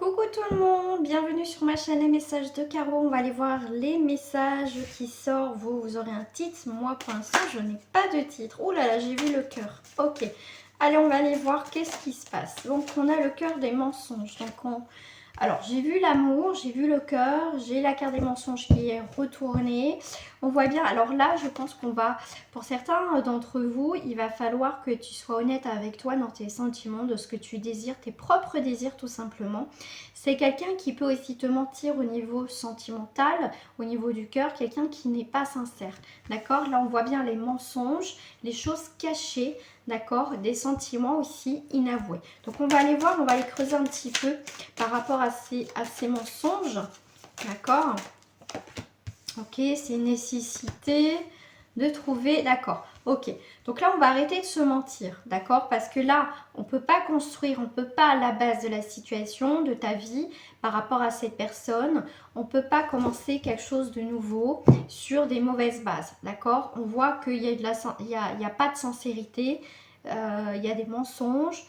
Coucou tout le monde, bienvenue sur ma chaîne Les Messages de Caro. On va aller voir les messages qui sortent. Vous aurez un titre, moi pour l'instant je n'ai pas de titre. Ouh là là, j'ai vu le cœur. Ok, allez on va aller voir qu'est-ce qui se passe. Donc on a le cœur des mensonges. Alors j'ai vu l'amour, j'ai vu le cœur, j'ai la carte des mensonges qui est retournée. On voit bien, alors là je pense qu'on va, pour certains d'entre vous, il va falloir que tu sois honnête avec toi dans tes sentiments, de ce que tu désires, tes propres désirs tout simplement. C'est quelqu'un qui peut aussi te mentir au niveau sentimental, au niveau du cœur, quelqu'un qui n'est pas sincère. D'accord? Là on voit bien les mensonges, les choses cachées. D'accord, des sentiments aussi inavoués. Donc on va aller voir, on va aller creuser un petit peu par rapport à ces mensonges. D'accord. Ok, c'est une nécessité de trouver. D'accord. Ok. Donc là, on va arrêter de se mentir. D'accord. Parce que là, on ne peut pas construire, on ne peut pas à la base de la situation, de ta vie, par rapport à cette personne. On ne peut pas commencer quelque chose de nouveau sur des mauvaises bases. D'accord. On voit qu'il y a il y a pas de sincérité. Il y a des mensonges.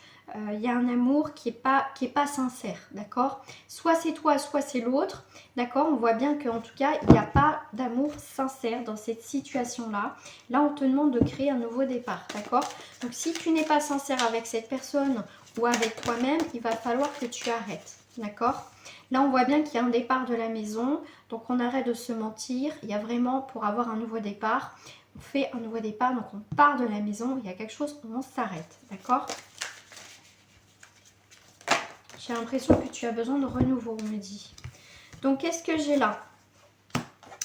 Il y a un amour qui est pas sincère, d'accord? Soit c'est toi, soit c'est l'autre, d'accord? On voit bien qu'en tout cas, il n'y a pas d'amour sincère dans cette situation-là. Là, on te demande de créer un nouveau départ, d'accord? Donc, si tu n'es pas sincère avec cette personne ou avec toi-même, il va falloir que tu arrêtes, d'accord? Là, on voit bien qu'il y a un départ de la maison, donc on arrête de se mentir. Il y a vraiment, pour avoir un nouveau départ, on fait un nouveau départ, donc on part de la maison, il y a quelque chose où on s'arrête, d'accord? J'ai l'impression que tu as besoin de renouveau, on me dit. Donc, qu'est-ce que j'ai là?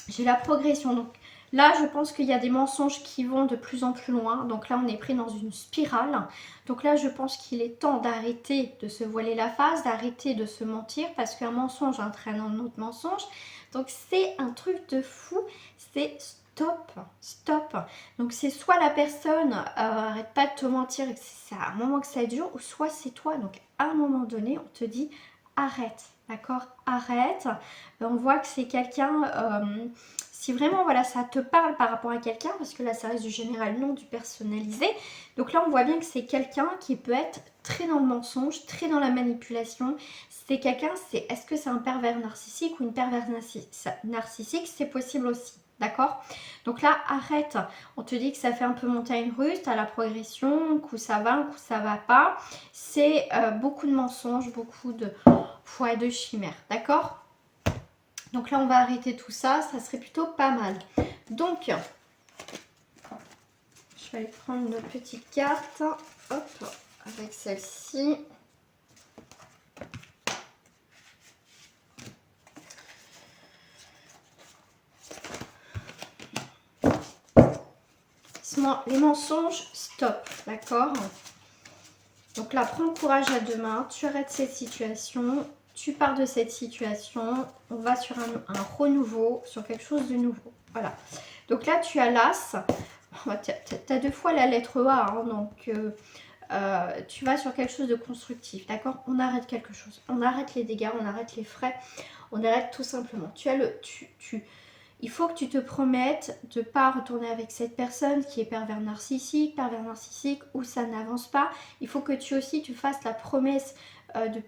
J'ai la progression. Donc, là, je pense qu'il y a des mensonges qui vont de plus en plus loin. Donc là, on est pris dans une spirale. Donc là, je pense qu'il est temps d'arrêter de se voiler la face, d'arrêter de se mentir, parce qu'un mensonge entraîne un autre mensonge. Donc, c'est un truc de fou. C'est stop, stop. Donc, c'est soit la personne arrête pas de te mentir et que c'est à un moment que ça dure, ou soit c'est toi. Donc, à un moment donné, on te dit arrête, d'accord? Arrête. On voit que c'est quelqu'un, si vraiment voilà, ça te parle par rapport à quelqu'un, parce que là ça reste du général, non du personnalisé. Donc là on voit bien que c'est quelqu'un qui peut être très dans le mensonge, très dans la manipulation. C'est quelqu'un, est-ce que c'est un pervers narcissique ou une perverse narcissique? C'est possible aussi. D'accord? Donc là, arrête. On te dit que ça fait un peu montagne russe, tu as la progression, un coup ça va, un coup ça va pas. C'est beaucoup de mensonges, beaucoup de foi de chimères. D'accord? Donc là, on va arrêter tout ça. Ça serait plutôt pas mal. Donc, je vais aller prendre une petite carte. Hop, avec celle-ci. Les mensonges, stop. D'accord? Donc là, prends courage à deux mains. Tu arrêtes cette situation. Tu pars de cette situation. On va sur un renouveau, sur quelque chose de nouveau. Voilà. Donc là, tu as l'As. Tu as deux fois la lettre A. Hein, donc, tu vas sur quelque chose de constructif. D'accord? On arrête quelque chose. On arrête les dégâts. On arrête les frais. On arrête tout simplement. Il faut que tu te promettes de ne pas retourner avec cette personne qui est pervers narcissique où ça n'avance pas. Il faut que tu aussi tu fasses la promesse de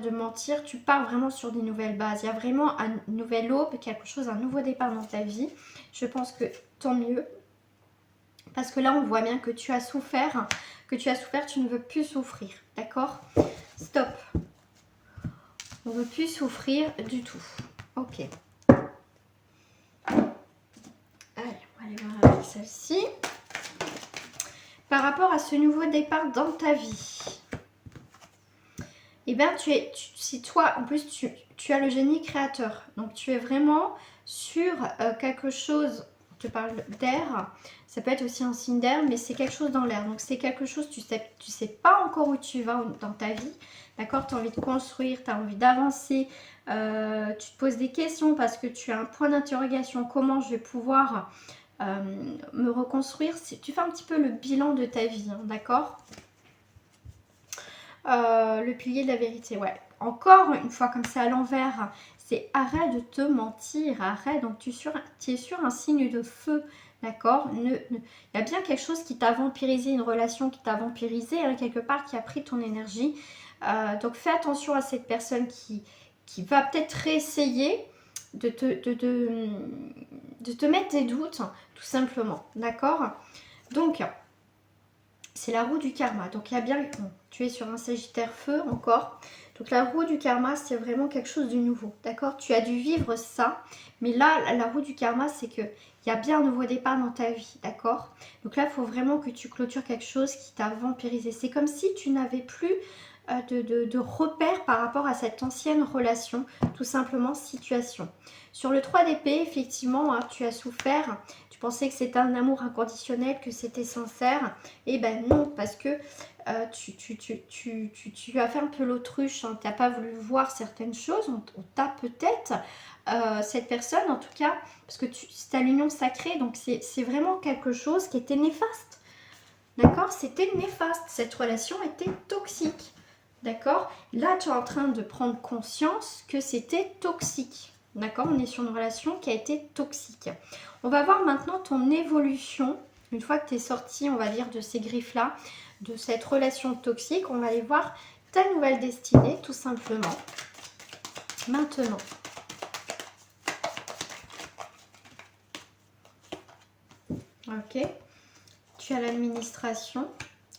mentir. Tu pars vraiment sur des nouvelles bases. Il y a vraiment un nouvel aube, quelque chose, un nouveau départ dans ta vie. Je pense que tant mieux. Parce que là, on voit bien que tu as souffert. Tu ne veux plus souffrir. D'accord? Stop. On ne veut plus souffrir du tout. Ok. Allez, on va aller voir avec celle-ci. Par rapport à ce nouveau départ dans ta vie, eh bien, si toi, en plus, tu as le génie créateur. Donc, tu es vraiment sur quelque chose, on te parle d'air, ça peut être aussi un signe d'air, mais c'est quelque chose dans l'air. Donc, c'est quelque chose, tu sais pas encore où tu vas dans ta vie. D'accord? Tu as envie de construire, tu as envie d'avancer. Tu te poses des questions parce que tu as un point d'interrogation. Comment je vais pouvoir me reconstruire? Tu fais un petit peu le bilan de ta vie, hein, d'accord? Le pilier de la vérité, ouais. Encore une fois, comme ça à l'envers, c'est arrête de te mentir, arrête. Donc tu es sur un signe de feu, d'accord? Il y a bien quelque chose qui t'a vampirisé, une relation qui t'a vampirisé, hein, quelque part qui a pris ton énergie. Donc fais attention à cette personne qui va peut-être réessayer de te mettre des doutes, tout simplement, d'accord? Donc, c'est la roue du karma. Donc il y a bien, bon, tu es sur un Sagittaire feu encore. Donc la roue du karma, c'est vraiment quelque chose de nouveau, d'accord? Tu as dû vivre ça, mais là, la roue du karma, c'est que il y a bien un nouveau départ dans ta vie, d'accord? Donc là, il faut vraiment que tu clôtures quelque chose qui t'a vampirisé. C'est comme si tu n'avais plus de repères par rapport à cette ancienne relation, tout simplement situation. Sur le 3 d'épée, effectivement, hein, tu as souffert. Tu pensais que c'était un amour inconditionnel, que c'était sincère. Et ben non, parce que tu as fait un peu l'autruche, hein, tu n'as pas voulu voir certaines choses, on t'a peut-être, cette personne en tout cas, parce que c'est à l'union sacrée, donc c'est vraiment quelque chose qui était néfaste, d'accord? C'était néfaste, cette relation était toxique, d'accord? Là, tu es en train de prendre conscience que c'était toxique, d'accord? On est sur une relation qui a été toxique. On va voir maintenant ton évolution. Une fois que tu es sorti, on va dire, de ces griffes-là, de cette relation toxique, on va aller voir ta nouvelle destinée, tout simplement. Maintenant. Ok. Tu as l'administration.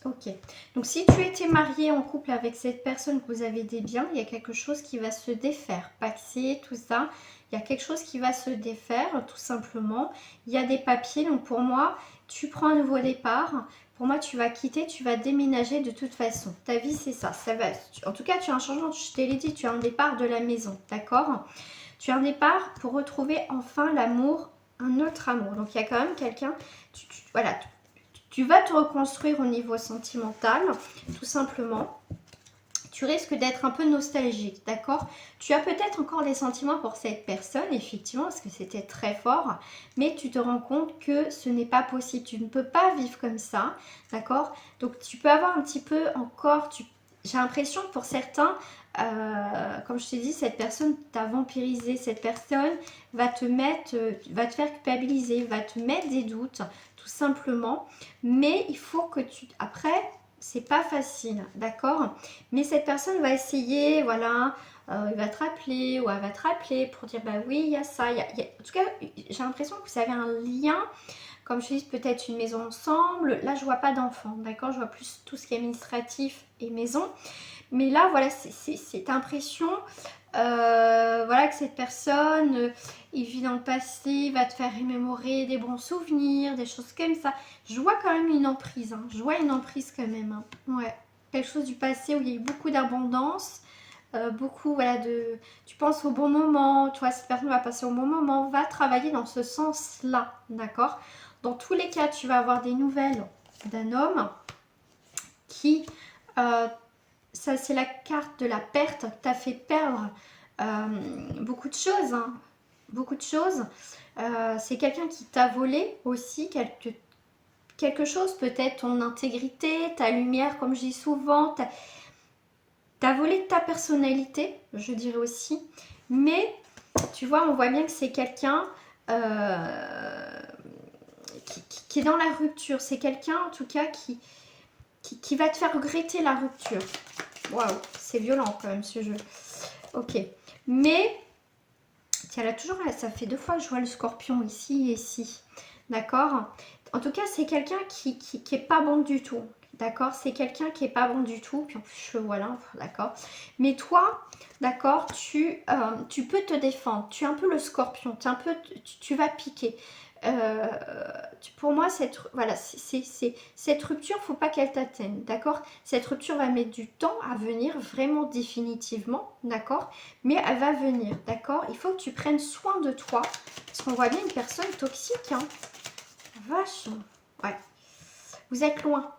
Ok. Donc, si tu étais marié en couple avec cette personne, que vous avez des biens, il y a quelque chose qui va se défaire. Paxé, tout ça. Il y a quelque chose qui va se défaire, tout simplement. Il y a des papiers. Donc, pour moi, tu prends un nouveau départ. Pour moi, tu vas quitter, tu vas déménager de toute façon. Ta vie, c'est ça. En tout cas, tu as un changement. Je te l'ai dit, tu as un départ de la maison. D'accord? Tu as un départ pour retrouver enfin l'amour, un autre amour. Donc, il y a quand même quelqu'un... Voilà, tu vas te reconstruire au niveau sentimental, tout simplement. Tu risques d'être un peu nostalgique, d'accord? Tu as peut-être encore des sentiments pour cette personne, effectivement, parce que c'était très fort, mais tu te rends compte que ce n'est pas possible. Tu ne peux pas vivre comme ça, d'accord? Donc, tu peux avoir un petit peu encore... J'ai l'impression que pour certains, comme je t'ai dit, cette personne t'a vampirisé. Cette personne va te faire culpabiliser, va te mettre des doutes, tout simplement. Mais il faut que tu... Après, c'est pas facile, d'accord? Mais cette personne va essayer, voilà, il va te rappeler ou elle va te rappeler pour dire, bah oui, il y a ça. En tout cas, j'ai l'impression que vous avez un lien, comme je dis, peut-être une maison ensemble. Là, je vois pas d'enfant, d'accord? Je vois plus tout ce qui est administratif et maison. Mais là, voilà, c'est cette impression, voilà, que cette personne, il vit dans le passé, il va te faire remémorer des bons souvenirs, des choses comme ça. Je vois quand même une emprise, hein. Je vois une emprise quand même, hein. Ouais, quelque chose du passé où il y a eu beaucoup d'abondance, beaucoup, voilà, tu penses au bon moment, tu vois, cette personne va passer au bon moment, va travailler dans ce sens-là, d'accord? Dans tous les cas, tu vas avoir des nouvelles d'un homme qui... ça, c'est la carte de la perte. T'as fait perdre beaucoup de choses, hein. Beaucoup de choses. C'est quelqu'un qui t'a volé aussi quelque chose, peut-être ton intégrité, ta lumière, comme je dis souvent. T'as volé ta personnalité, je dirais aussi. Mais, tu vois, on voit bien que c'est quelqu'un qui est dans la rupture. C'est quelqu'un, en tout cas, qui va te faire regretter la rupture. Waouh, c'est violent quand même ce jeu. Ok, mais tiens là toujours, ça fait 2 fois que je vois le scorpion ici et ici. D'accord? En tout cas, c'est quelqu'un qui est pas bon du tout. D'accord? C'est quelqu'un qui est pas bon du tout. Puis en plus, je le vois là, d'accord? Mais toi, d'accord, tu peux te défendre. Tu es un peu le scorpion. Tu vas piquer. Pour moi, cette rupture, faut pas qu'elle t'atteigne, d'accord? Cette rupture va mettre du temps à venir, vraiment définitivement, d'accord? Mais elle va venir, d'accord? Il faut que tu prennes soin de toi, parce qu'on voit bien une personne toxique, hein. Vache, ouais. Vous êtes loin,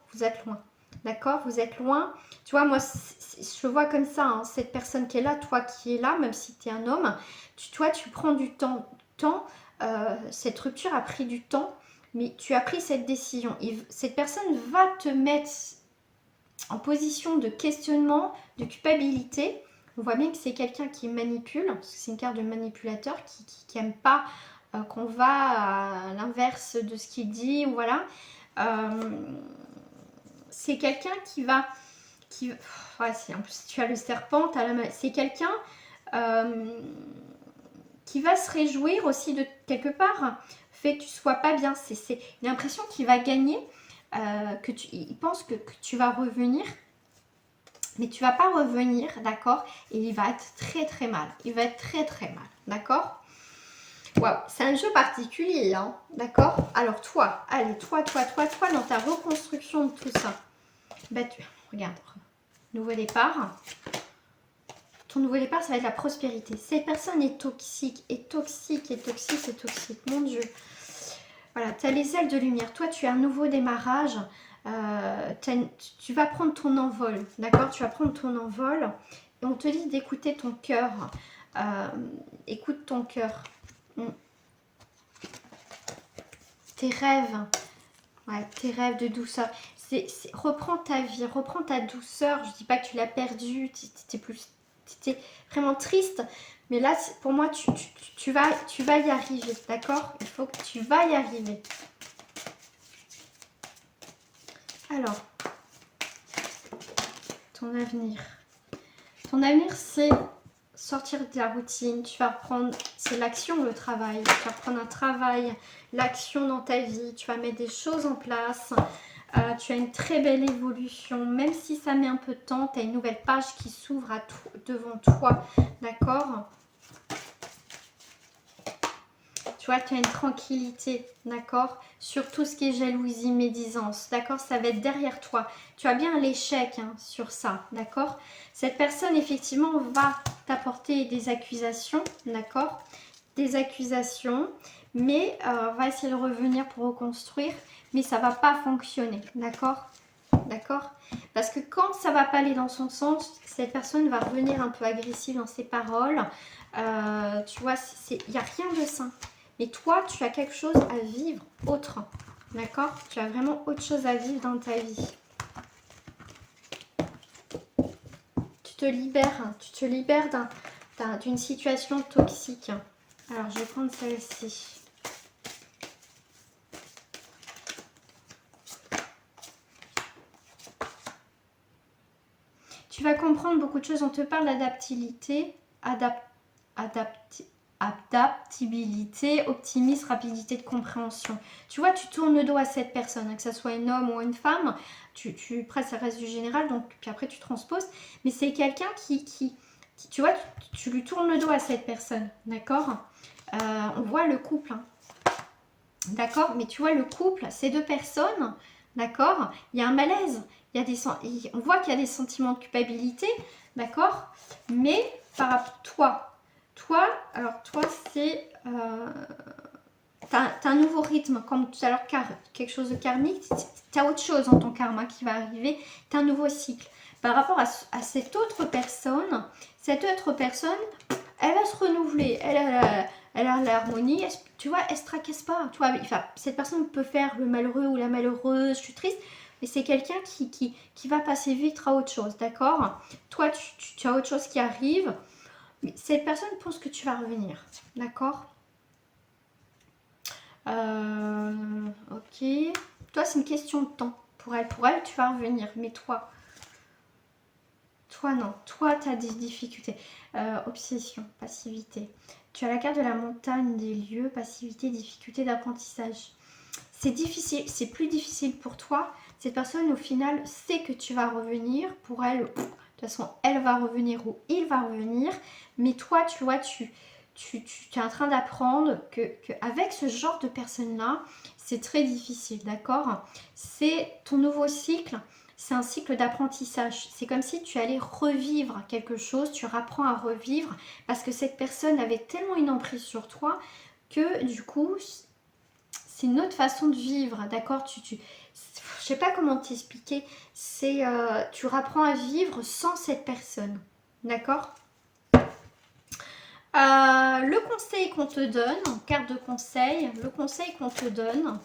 d'accord? Vous êtes loin. Tu vois, moi, je vois comme ça, hein, cette personne qui est là, toi qui es là, même si tu es un homme, toi, tu prends du temps. Cette rupture a pris du temps, mais tu as pris cette décision. Cette personne va te mettre en position de questionnement, de culpabilité. On voit bien que c'est quelqu'un qui manipule, parce que c'est une carte de manipulateur qui n'aime pas qu'on va à l'inverse de ce qu'il dit, ou voilà. C'est quelqu'un qui va... ouais, en plus, tu as le serpent, c'est quelqu'un qui va se réjouir aussi de quelque part fait que tu sois pas bien. C'est l'impression qu'il va gagner, il pense que tu vas revenir, mais tu vas pas revenir, d'accord? Et il va être très très mal. Il va être très très mal, d'accord? Waouh, c'est un jeu particulier, hein, d'accord? Alors toi, allez, toi, dans ta reconstruction de tout ça, bah regarde, nouveau départ. Ton nouveau départ, ça va être la prospérité. Cette personne est toxique, mon Dieu. Voilà, tu as les ailes de lumière. Toi, tu as un nouveau démarrage. Tu vas prendre ton envol, d'accord? Tu vas prendre ton envol. Et on te dit d'écouter ton cœur. Écoute ton cœur. Tes rêves. Ouais, tes rêves de douceur. Reprends ta vie, reprends ta douceur. Je dis pas que tu l'as perdue. Tu étais vraiment triste. Mais là, pour moi, tu vas y arriver, d'accord? Il faut que tu vas y arriver. Alors, ton avenir. Ton avenir, c'est sortir de la routine. Tu vas reprendre, c'est l'action, le travail. Tu vas reprendre un travail, l'action dans ta vie. Tu vas mettre des choses en place. Tu as une très belle évolution. Même si ça met un peu de temps, tu as une nouvelle page qui s'ouvre devant toi, d'accord? Tu vois, tu as une tranquillité, d'accord? Sur tout ce qui est jalousie, médisance, d'accord? Ça va être derrière toi. Tu as bien l'échec sur ça, d'accord? Cette personne, effectivement, va t'apporter des accusations, d'accord? Des accusations, mais va essayer de revenir pour reconstruire, mais ça va pas fonctionner, d'accord? D'accord? Parce que quand ça va pas aller dans son sens, cette personne va revenir un peu agressive dans ses paroles. Tu vois, il n'y a rien de sain. Mais toi, tu as quelque chose à vivre autre. D'accord? Tu as vraiment autre chose à vivre dans ta vie. Tu te libères d'une situation toxique. Alors, je vais prendre celle-ci. Tu vas comprendre beaucoup de choses. On te parle d'adaptabilité, adaptabilité, optimisme, rapidité de compréhension. Tu vois, tu tournes le dos à cette personne, que ce soit un homme ou une femme. Après, ça reste du général, donc puis après tu transposes. Mais c'est quelqu'un qui, tu vois, tu lui tournes le dos à cette personne, d'accord? On voit le couple, hein. D'accord? Mais tu vois, le couple, ces deux personnes, d'accord? Il y a un malaise, on voit qu'il y a des sentiments de culpabilité, d'accord? Mais par rapport à toi, c'est... t'as un nouveau rythme, comme tout à l'heure, quelque chose de karmique. T'as autre chose dans ton karma qui va arriver. T'as un nouveau cycle. Par rapport à cette autre personne, elle va se renouveler. Elle a l'harmonie. Tu vois, elle se tracasse pas. Tu vois, cette personne peut faire le malheureux ou la malheureuse. Je suis triste. Mais c'est quelqu'un qui va passer vite à autre chose, d'accord? Toi, tu as autre chose qui arrive. Mais cette personne pense que tu vas revenir, d'accord? Ok. Toi, c'est une question de temps. Pour elle, tu vas revenir. Mais toi non. Toi, tu as des difficultés. Obsession, passivité. Tu as la carte de la montagne des lieux, passivité, difficulté d'apprentissage. C'est difficile, c'est plus difficile pour toi. Cette personne, au final, sait que tu vas revenir. Pour elle, de toute façon, elle va revenir ou il va revenir. Mais toi, tu vois, tu es en train d'apprendre qu'avec ce genre de personnes-là, c'est très difficile, d'accord? C'est ton nouveau cycle, c'est un cycle d'apprentissage. C'est comme si tu allais revivre quelque chose, tu apprends à revivre parce que cette personne avait tellement une emprise sur toi que du coup, c'est une autre façon de vivre, d'accord? Je sais pas comment t'expliquer, tu apprends à vivre sans cette personne, d'accord? Le conseil qu'on te donne, carte de conseil, le conseil qu'on te donne,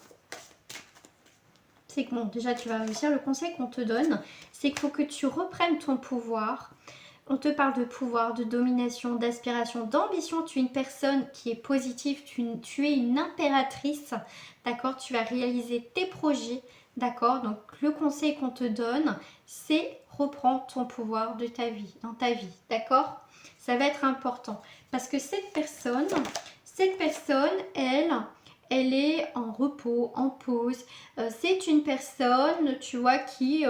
c'est que bon, déjà tu vas réussir. Le conseil qu'on te donne, c'est qu'il faut que tu reprennes ton pouvoir. On te parle de pouvoir, de domination, d'aspiration, d'ambition. Tu es une personne qui est positive, tu es une impératrice, d'accord? Tu vas réaliser tes projets, d'accord? Donc le conseil qu'on te donne, c'est reprends ton pouvoir de ta vie, dans ta vie, d'accord? Ça va être important parce que cette personne, elle est en repos, en pause. C'est une personne, tu vois, qui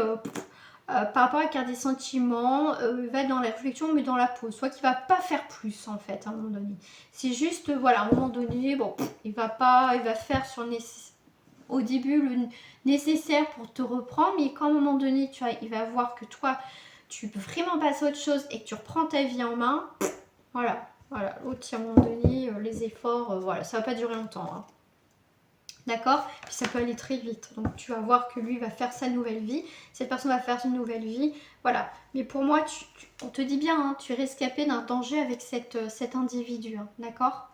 par rapport à la carte des sentiments, va dans la réflexion mais dans la pause. Soit qu'il va pas faire plus en fait à un moment donné. C'est juste, voilà, à un moment donné, bon, il va faire au début le nécessaire pour te reprendre, mais quand à un moment donné, tu vois, il va voir que toi, tu peux vraiment passer à autre chose et que tu reprends ta vie en main, voilà. L'autre, à un moment donné, les efforts, voilà, ça va pas durer longtemps. Hein. D'accord? Puis ça peut aller très vite. Donc tu vas voir que lui va faire sa nouvelle vie. Cette personne va faire une nouvelle vie. Voilà. Mais pour moi, on te dit bien, hein, tu es rescapé d'un danger avec cet individu. Hein, d'accord?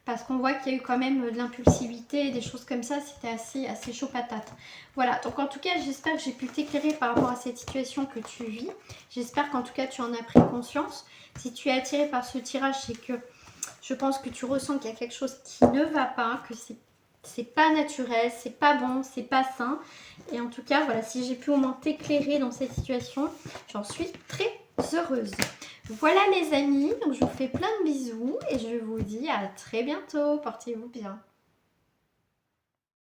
Parce qu'on voit qu'il y a eu quand même de l'impulsivité, des choses comme ça, c'était assez chaud patate. Voilà, donc en tout cas, j'espère que j'ai pu t'éclairer par rapport à cette situation que tu vis. J'espère qu'en tout cas, tu en as pris conscience. Si tu es attiré par ce tirage, c'est que je pense que tu ressens qu'il y a quelque chose qui ne va pas, que c'est pas naturel, c'est pas bon, c'est pas sain. Et en tout cas, voilà, si j'ai pu au moins t'éclairer dans cette situation, j'en suis très heureuse. Voilà les amis, donc je vous fais plein de bisous et je vous dis à très bientôt. Portez-vous bien.